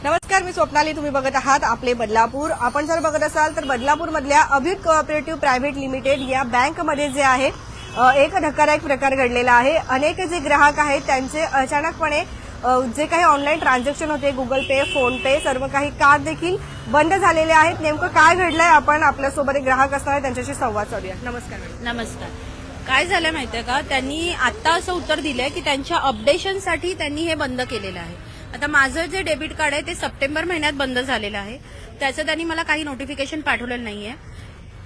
नमस्कार, मी स्वप्नाली. तुम्ही बघत आहात आपले बदलापूर. आपण जर बघत असाल तर बदलापूर मधल्या अभित कोऑपरेटिव्ह प्रायव्हेट लिमिटेड या बँकमध्ये जे आहे एक धक्कादायक प्रकार घडलेला आहे. अनेक जे ग्राहक आहेत त्यांचे अचानकपणे जे काही ऑनलाईन ट्रान्झॅक्शन होते, गुगल पे, फोन पे, सर्व काही कार्ड देखील बंद झालेले आहेत. नेमकं काय घडलंय, आपण आपल्यासोबत एक ग्राहक असणार आहे त्यांच्याशी संवाद साधूया. नमस्कार. नमस्कार. काय झालं माहितीये का, त्यांनी आता असं उत्तर दिलंय की त्यांच्या अपडेशनसाठी त्यांनी हे बंद केलेलं आहे. आता माझं जे डेबिट कार्ड आहे ते सप्टेंबर महिन्यात बंद झालेलं आहे. त्याचं त्यांनी मला काही नोटिफिकेशन पाठवलेलं नाहीये.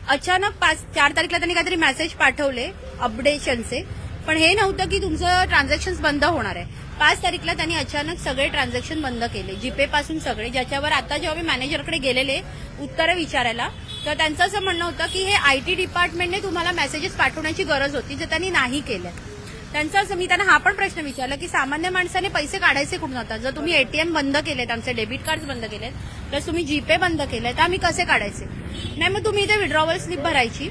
अचानक 4 तारखेला त्यांनी काहीतरी मेसेज पाठवले अपडेशनचे, पण हे नव्हतं की तुमचं ट्रान्झॅक्शन बंद होणार आहे. 5 तारखेला त्यांनी अचानक सगळे ट्रान्झॅक्शन बंद केले, जीपे पासून सगळे. ज्याच्यावर आता जेव्हा मी मॅनेजरकडे गेलेले उत्तरं विचारायला, तर त्यांचं असं म्हणणं होतं की हे आयटी डिपार्टमेंटने तुम्हाला मेसेजेस पाठवण्याची गरज होती, जे त्यांनी नाही केलं. त्यांचं असं, मी त्यांना हा पण प्रश्न विचारला की सामान्य माणसाने पैसे काढायचे कुठून आता? जर तुम्ही एटीएम बंद केलेत, आमचे डेबिट कार्ड बंद केलेत, प्लस तुम्ही जीपे बंद केलेत, तर आम्ही कसे काढायचे? नाही, मग तुम्ही इथे विड्रॉवल स्लिप भरायची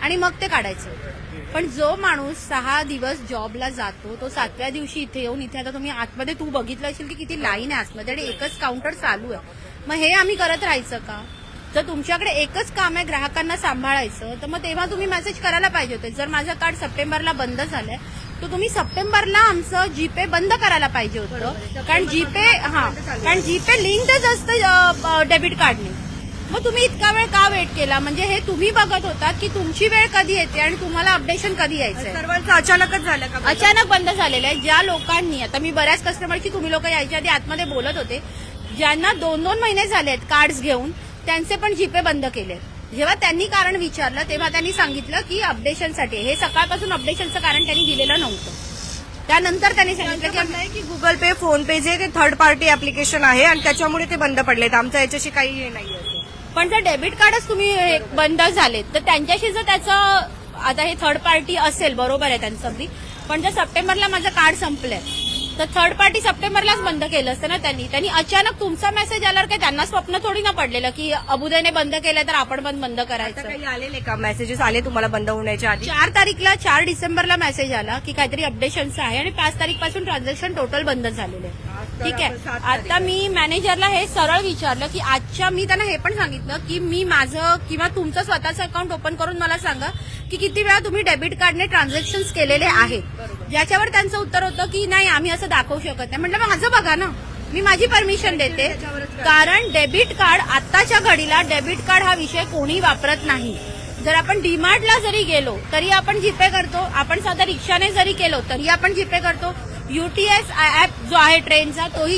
आणि मग ते काढायचं. पण जो माणूस 6 दिवस जॉबला जातो, तो 7व्या दिवशी इथे येऊन, इथे आता तुम्ही आतमध्ये तू बघितलं असेल की किती लाईन आहे आतमध्ये आणि एकच काउंटर चालू आहे. मग हे आम्ही करत राहायचं का? जर तुमच्याकडे एकच काम आहे ग्राहकांना सांभाळायचं, तर मग तेव्हा तुम्ही मेसेज करायला पाहिजे होते. जर माझं कार्ड सप्टेंबरला बंद झालंय, तर तुम्ही सप्टेंबरला आमचं जीपे बंद करायला पाहिजे होतं. कारण जीपे लिंकच असतं डेबिट कार्डने. मग तुम्ही इतका वेळ का वेट केला? म्हणजे हे तुम्ही बघत होतात की तुमची वेळ कधी येते आणि तुम्हाला अपडेशन कधी यायचंय. सर्वांचं अचानकच झालं का? अचानक बंद झालेलं आहे. ज्या लोकांनी, आता मी बऱ्याच कस्टमरची, तुम्ही लोक यायच्या आधी आतमध्ये बोलत होते, ज्यांना 2-2 महिने झालेत कार्ड्स घेऊन, त्यांचे पण जीपे बंद केले. जेव्हा त्यांनी कारण विचारलं तेव्हा त्यांनी सांगितलं की अपडेशनसाठी. हे सकाळपासून अपडेशनचं कारण त्यांनी दिलेलं नव्हतं. त्यानंतर त्यांनी सांगितलं की गुगल पे, फोन पे जे थर्ड पार्टी ऍप्लिकेशन आहे आणि त्याच्यामुळे ते बंद पडलेत, आमचं याच्याशी काही हे नाही. पण जर डेबिट कार्डच तुम्ही बंद झालेत, तर त्यांच्याशी जर त्याचं, आता हे थर्ड पार्टी असेल, बरोबर आहे त्यांचं अगदी, पण जर सप्टेंबरला माझं कार्ड संपलंय, तर थर्ड पार्टी सप्टेंबरलाच बंद केलं असतं ना त्यांनी अचानक तुमचा मेसेज आल्यावर काही त्यांना स्वप्न थोडी ना पडलेलं की अबुदयने बंद केलं तर आपण पण बंद करायचं. काही आलेले का मेसेजेस आले तुम्हाला बंद होण्याच्या आधी? 4 डिसेंबरला मेसेज आला की काहीतरी अपडेशनचं आहे आणि 5 तारीखपासून ट्रान्झॅक्शन टोटल बंद झालेले आहे. ठीक आहे. आता मी मॅनेजरला हे सरळ विचारलं की मी त्यांना हे पण सांगितलं की मी माझं किंवा तुमचं स्वतःचं अकाउंट ओपन करून मला सांगा की किती वेळा तुम्ही डेबिट कार्डने ट्रान्झॅक्शन केलेले आहेत. ज्याच्यावर त्यांचं उत्तर होतं की नाही, आम्ही असं दाखवू शकत नाही. म्हटलं माझं बघा ना, मी माझी परमिशन देते. कारण डेबिट कार्ड, आत्ताच्या घडीला डेबिट कार्ड हा विषय कोणी वापरत नाही. जर आपण डीमार्टला जरी गेलो तरी आपण जीपे करतो, आपण साधा रिक्षाने जरी केलो तरी आपण जीपे करतो. UTS ऍप जो आहे ट्रेनचा, तोही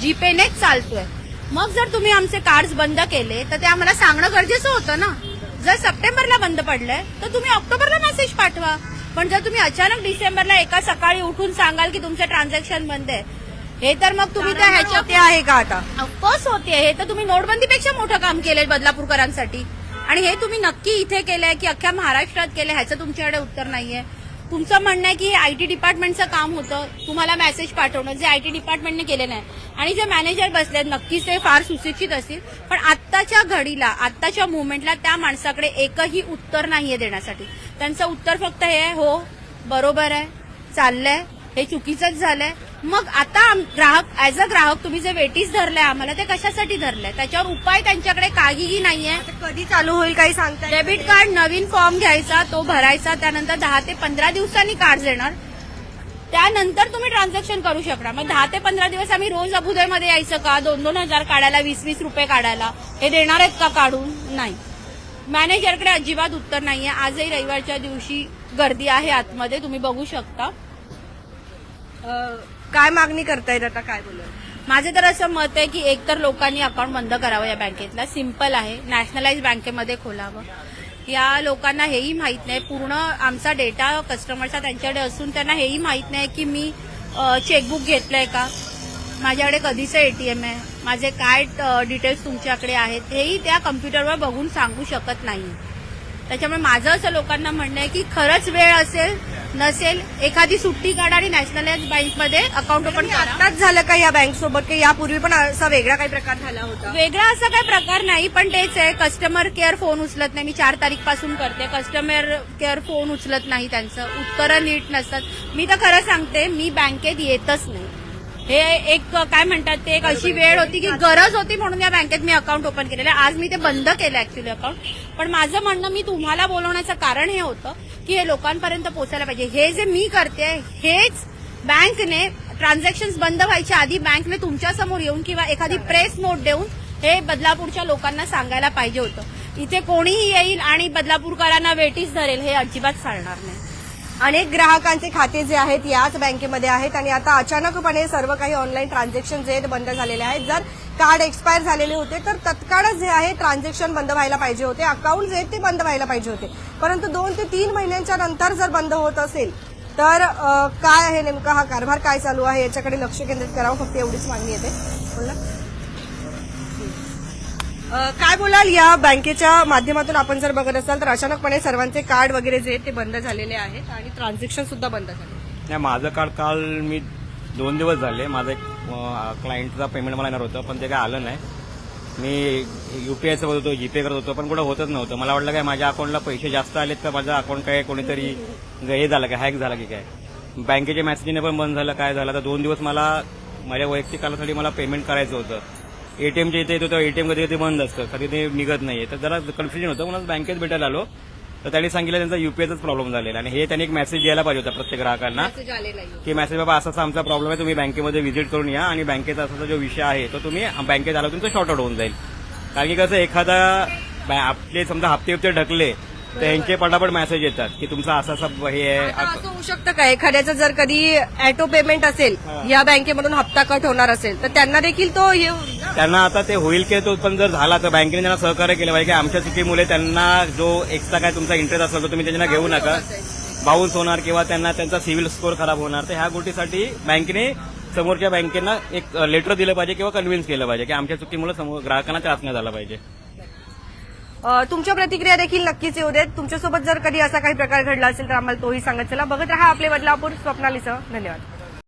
जीपेनेच चालतोय. मग जर तुम्ही आमचे कार्ड बंद केले तर ते आम्हाला सांगणं गरजेचं होतं ना. जर सप्टेंबरला बंद पडलंय तर तुम्ही ऑक्टोबरला मेसेज पाठवा. पण जर तुम्ही अचानक डिसेंबरला एका सकाळी उठून सांगाल की तुमचं ट्रान्झॅक्शन बंद आहे, हे तर मग तुम्ही त्या ह्याच्यात आहे का? आता ऑफकोर्स होते. हे तर तुम्ही नोटबंदीपेक्षा मोठं काम केलंय बदलापूरकरांसाठी, आणि हे तुम्ही नक्की इथे केलंय की अख्ख्या महाराष्ट्रात केलंय, ह्याचं तुमच्याकडे उत्तर नाहीये. तुमचं म्हणणं आहे की हे आयटी डिपार्टमेंटचं काम होतं, तुम्हाला मेसेज पाठवणं, जे आयटी डिपार्टमेंटने केलं नाही. आणि जे मॅनेजर बसलेत, नक्कीच ते फार सुशिक्षित असतील, पण आत्ताच्या घडीला, आत्ताच्या मुवमेंटला त्या माणसाकडे एकही उत्तर नाहीये देण्यासाठी. त्यांचं उत्तर फक्त हे आहे, हो बरोबर आहे, चाललंय, हे चुकीचंच झालंय. मग आता ग्राहक, ऍज अ ग्राहक तुम्ही जे वेटीस धरलंय आम्हाला, ते कशासाठी धरलंय? त्याच्यावर उपाय त्यांच्याकडे काहीही नाहीये. कधी चालू होईल काही सांगता? डेबिट कार्ड नवीन फॉर्म घ्यायचा, तो भरायचा, त्यानंतर 10 ते 15 दिवसांनी कार्ड येणार, त्यानंतर तुम्ही ट्रान्झॅक्शन करू शकणार. मग 10 ते 15 दिवस आम्ही रोज अबुदयमध्ये यायचं का? 2-2 हजार काढायला, 20-20 रुपये काढायला? हे देणार आहेत का काढून? नाही. मॅनेजरकडे अजिबात उत्तर नाहीये. आजही रविवारच्या दिवशी गर्दी आहे आतमध्ये, तुम्ही बघू शकता. काय मागणी करतायत आता? काय बोलू? माझं तर असं मत आहे की एकतर लोकांनी अकाउंट बंद करावं या बँकेतला. सिम्पल आहे, नॅशनलाइज बँकेमध्ये खोलावं. या लोकांना हेही माहित नाही, पूर्ण आमचा डेटा कस्टमरचा त्यांच्याकडे असून त्यांना हेही माहित नाही की मी चेकबुक घेतलंय का, माझ्याकडे कधीचं एटीएम आहे, माझे काय डिटेल्स तुमच्याकडे आहेत, हेही त्या कम्प्युटरवर बघून सांगू शकत नाही. त्याच्यामुळे माझं असं लोकांना म्हणणं आहे की खरंच वेळ असेल, नसेल, एखादी सुट्टी काढा आणि नॅशनलाइज बँकमध्ये अकाउंट ओपन करा. आताच झालं का या बँक सोबत, की यापूर्वी पण असा वेगळा काही प्रकार झाला होता? वेगळा असा काही प्रकार नाही, पण तेच आहे, कस्टमर केअर फोन उचलत नाही. मी 4 तारीखपासून करते, कस्टमर केअर फोन उचलत नाही, त्यांचं उत्तरं नीट नसतात. मी तर खरं सांगते, मी बँकेत येतच नाही. हे एक काय म्हणतात ते एक अशी वेळ होती की गरज होती म्हणून या बँकेत मी अकाउंट ओपन केलेलं आहे. आज मी ते बंद केलं ऍक्च्युली अकाउंट. पण माझं म्हणणं, मी तुम्हाला बोलवण्याचं कारण हे होतं की हे लोकांपर्यंत पोहोचायला पाहिजे. हे जे मी करते हेच बँकने ट्रान्झॅक्शन बंद व्हायच्या आधी बँकने तुमच्या समोर येऊन किंवा एखादी प्रेस नोट देऊन हे बदलापूरच्या लोकांना सांगायला पाहिजे होतं. इथे कोणीही येईल आणि बदलापूरकरांना वेटीस धरेल हे अजिबात चालणार नाही. अनेक ग्राहकांचे खाते जे आहेत याच बँकेमध्ये आहेत आणि आता अचानकपणे सर्व काही ऑनलाईन ट्रान्झॅक्शन जे आहेत बंद झालेले आहेत. जर कार्ड एक्सपायर झालेले होते तर तत्काळच जे आहे ट्रान्झॅक्शन बंद व्हायला पाहिजे होते, अकाउंट जे आहेत ते बंद व्हायला पाहिजे होते. परंतु 2 ते 3 महिन्यांच्या नंतर जर बंद होत असेल तर काय आहे नेमका हा कारभार, काय चालू आहे याच्याकडे लक्ष केंद्रित करावं, फक्त एवढीच मागणी येते. बोला काय बोलाल, या बँकेच्या माध्यमातून आपण जर बघत असाल तर अचानकपणे सर्वांचे कार्ड वगैरे जे आहेत ते बंद झालेले आहेत आणि ट्रान्झॅक्शन सुद्धा बंद झाले. नाही, माझं कार्ड काल मी 2 दिवस झाले, माझं एक क्लायंटचा पेमेंट मला येणार होतं पण ते काय आलं नाही. मी युपीआयचं होतो, जीपे करत होतो पण कुठं होतच नव्हतं. मला वाटलं काय माझ्या अकाउंटला पैसे जास्त आलेत का, माझं अकाउंट काय कोणीतरी हे झालं काय, हॅक झाला की काय. बँकेच्या मेसेजने पण बंद झालं, काय झालं. तर 2 दिवस मला माझ्या वैयक्तिक कालासाठी मला पेमेंट करायचं होतं. एटीएमच्या इथे येतो तर एटीएम कधी कधी बंद असतं, कधी ते निघत नाहीये. तर जरा कन्फ्युजन होतं, म्हणून बँकेत भेटायला आलो तर त्यांनी सांगितलं त्यांचा युपीआयचाच प्रॉब्लेम झालेला आणि हे त्यांनी एक मेसेज द्यायला पाहिजे होता प्रत्येक ग्राहकांना की मेसेज बाबा असा आमचा प्रॉब्लेम आहे, तुम्ही बँकेमध्ये व्हिजिट करून या आणि बँकेचा असा जो विषय आहे तो तुम्ही बँकेत आला तुमचं शॉर्ट आउट होऊन जाईल. कारण की कसं एखादा आपले समजा हप्ते ढकले तर यांचे पटापट मेसेज येतात की तुमचा असा हे आहे. आता असं होऊ शकतं का एखाद्याचं जर कधी ऑटो पेमेंट असेल या बँकेमधून हप्ता कट होणार असेल तर त्यांना देखील तो त्यांना आता ते होईल की तो पण जर झाला तर बँकेने त्यांना सहकार्य केलं पाहिजे की आमच्या चुकीमुळे त्यांना जो एक्स्ट्रा काय तुमचा इंटरेस्ट असेल तो तुम्ही त्यांना घेऊ नका, बाउन्स होणार किंवा त्यांना त्यांचा सिव्हिल स्कोअर खराब होणार. तर ह्या गोष्टीसाठी बँकेने समोरच्या बँकेना एक लेटर दिलं पाहिजे किंवा कन्व्हिन्स केलं पाहिजे की आमच्या चुकीमुळे ग्राहकांना त्रास नाही झाला पाहिजे. तुमच्या प्रतिक्रिया देखील नक्कीच येऊ देत. तुमच्यासोबत जर कधी असा काही प्रकार घडला असेल तर आम्हाला तोही सांगत चला. बघत रहा आपले बदलापूर. स्वप्नालीसह धन्यवाद.